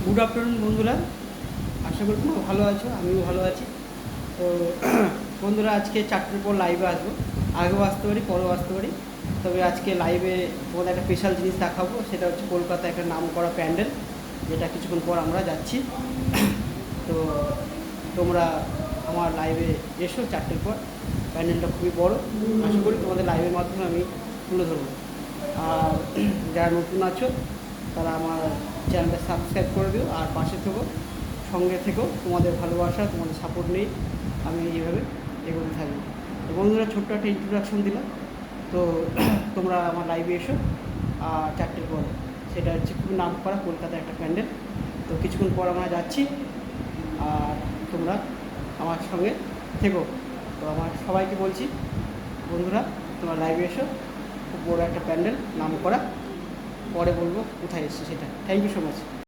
Good afternoon বন্ধুরা, আশা করি তোমরা ভালো আছো, আমিও ভালো আছি। তো বন্ধুরা, আজকে 4টের পর লাইভে আসবো। আগেও আসতে পারি, পরেও আসতে পারি, তবে আজকে লাইভে তোমাদের একটা স্পেশাল জিনিস দেখাবো। সেটা হচ্ছে কলকাতায় একটা নাম করা প্যান্ডেল, যেটা কিছুক্ষণ পর আমরা যাচ্ছি। তো তোমরা আমার লাইভে এসো 4টের পর। প্যান্ডেলটা খুবই বড়, আশা করি তোমাদের লাইভের মাধ্যমে আমি তুলে ধরবো। আর যারা নতুন আছো তারা আমার চ্যানেলটা সাবস্ক্রাইব করে দিও, আর পাশে থেকো, সঙ্গে থেকো। তোমাদের ভালোবাসা, তোমাদের সাপোর্ট নেই, আমি এইভাবে এগোতে থাকবো। তো বন্ধুরা, ছোট্ট একটা ইন্ট্রোডাকশন দিলাম। তো তোমরা আমার লাইভে এসো আর 4টের পরে। সেটা হচ্ছে খুব নাম করা কলকাতার একটা প্যান্ডেল। তো কিছুক্ষণ পর আমরা যাচ্ছি, আর তোমরা আমার সঙ্গে থেকো। তো আমার সবাইকে বলছি, বন্ধুরা তোমরা লাইভে এসো, খুব বড় একটা প্যান্ডেল নাম করা। পরে বলবো কোথায় এসছে সেটা। Thank you so much.